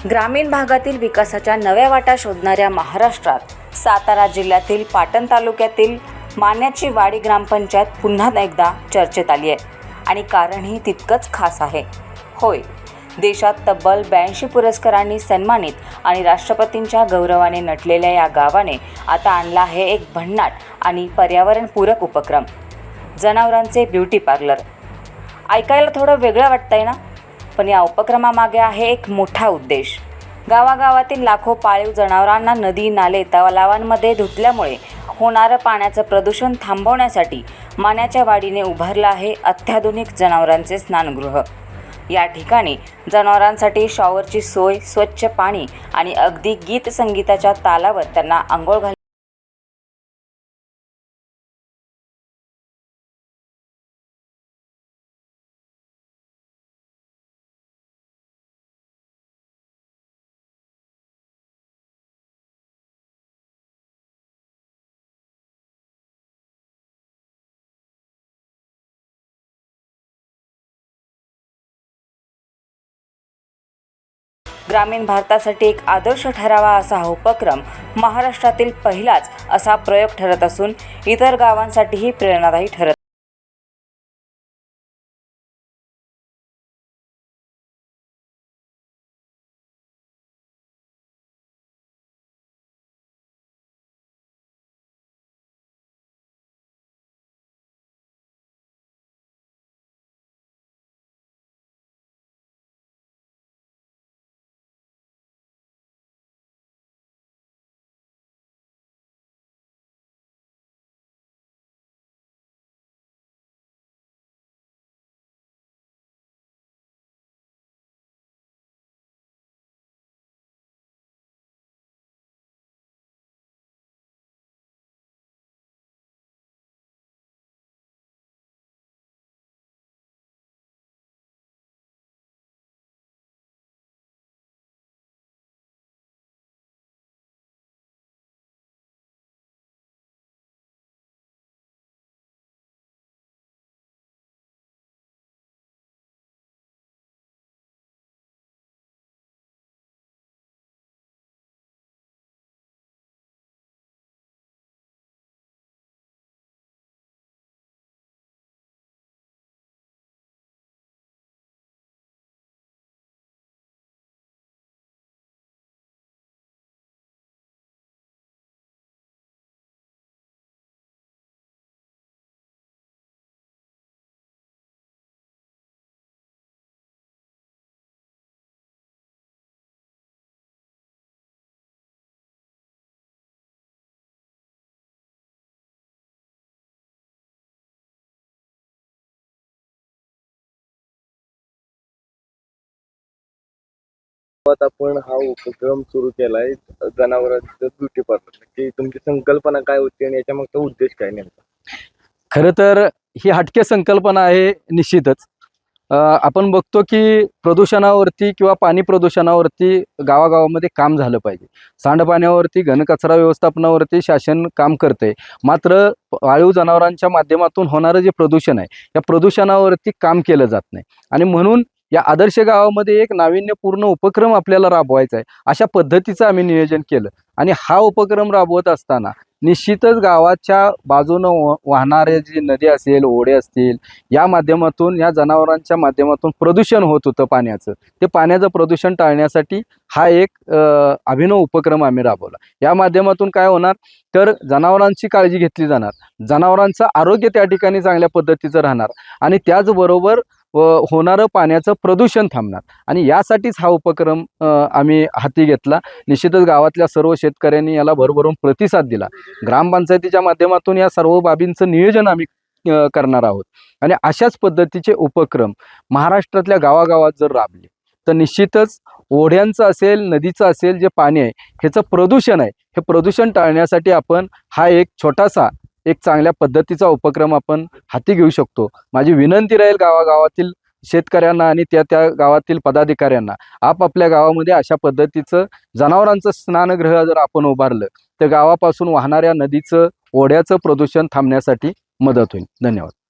ग्रामीण भागातील विकासाच्या नव्या वाटा शोधणाऱ्या महाराष्ट्रात सातारा जिल्ह्यातील पाटण तालुक्यातील मान्याची वाडी ग्रामपंचायत पुन्हा एकदा चर्चेत आली आहे आणि कारणही तितकंच खास आहे. होय, देशात तब्बल 82 पुरस्कारांनी सन्मानित आणि राष्ट्रपतींच्या गौरवाने नटलेल्या या गावाने आता आणला आहे एक भन्नाट आणि पर्यावरणपूरक उपक्रम, जनावरांचे ब्युटी पार्लर. ऐकायला थोडं वेगळं वाटतंय ना, पण या उपक्रमामागे आहे एक मोठा उद्देश. गावागावातील लाखो पाळीव जनावरांना नदी, नाले, तलावांमध्ये धुतल्यामुळे होणारं पाण्याचं प्रदूषण थांबवण्यासाठी मान्याच्या वाडीने उभारलं आहे अत्याधुनिक जनावरांचे स्नानगृह. या ठिकाणी जनावरांसाठी शॉवरची सोय, स्वच्छ पाणी आणि अगदी गीत संगीताच्या तालावर त्यांना अंघोळ घाल ग्रामीण भारतासाठी एक आदर्श ठरावा असा हा उपक्रम महाराष्ट्रातील पहिलाच असा प्रयोग ठरत असून इतर गावांसाठीही प्रेरणादायी ठरत. आपण हा उपक्रम सुरू केलाय जनावरांचं ब्युटी पार्लर, की तुमची संकल्पना काय होती आणि याच्या मागचा उद्देश काय नेमका? खरं तर ही हटके संकल्पना आहे निश्चितच. आपण बघतो की प्रदूषणावरती किंवा पाणी प्रदूषणावरती गावागावामध्ये काम झालं पाहिजे. सांडपाण्यावरती, घनकचरा व्यवस्थापनावरती शासन काम करते. मात्र पाळीव जनावरांच्या माध्यमातून होणारं जे प्रदूषण आहे, या प्रदूषणावरती काम केलं जात नाही आणि म्हणून या आदर्श गावामध्ये एक नाविन्यपूर्ण उपक्रम आपल्याला राबवायचा आहे. अशा पद्धतीचं आम्ही नियोजन केलं आणि हा उपक्रम राबवत असताना निश्चितच गावाच्या बाजूनं वाहणारे जी नदी असेल, ओढे असतील, या माध्यमातून या जनावरांच्या माध्यमातून प्रदूषण होत होतं पाण्याचं. ते पाण्याचं प्रदूषण टाळण्यासाठी हा एक अभिनव उपक्रम आम्ही राबवला. या माध्यमातून काय होणार तर जनावरांची काळजी घेतली जाणार, जनावरांचं आरोग्य त्या ठिकाणी चांगल्या पद्धतीचं राहणार आणि त्याचबरोबर होणारं पाण्याचं प्रदूषण थांबणार आणि यासाठीच हा उपक्रम आम्ही हाती घेतला. निश्चितच गावातल्या सर्व शेतकऱ्यांनी याला भरभरून प्रतिसाद दिला. ग्रामपंचायतीच्या माध्यमातून या सर्व बाबींचं नियोजन आम्ही करणार आहोत आणि अशाच पद्धतीचे उपक्रम महाराष्ट्रातल्या गावागावात जर राबले तर निश्चितच ओढ्यांचं असेल, नदीचं असेल, जे पाणी आहे ह्याचं प्रदूषण आहे, हे प्रदूषण टाळण्यासाठी आपण हा एक छोटासा एक चांगल्या पद्धतीचा उपक्रम आपण हाती घेऊ शकतो. माझी विनंती राहील गावागावातील शेतकऱ्यांना आणि त्या गावातील पदाधिकाऱ्यांना, आपापल्या गावामध्ये अशा पद्धतीचं जनावरांचं स्नानगृह जर आपण उभारलं तर गावापासून वाहणाऱ्या नदीचं, ओढ्याचं प्रदूषण थांबण्यासाठी मदत होईल. धन्यवाद.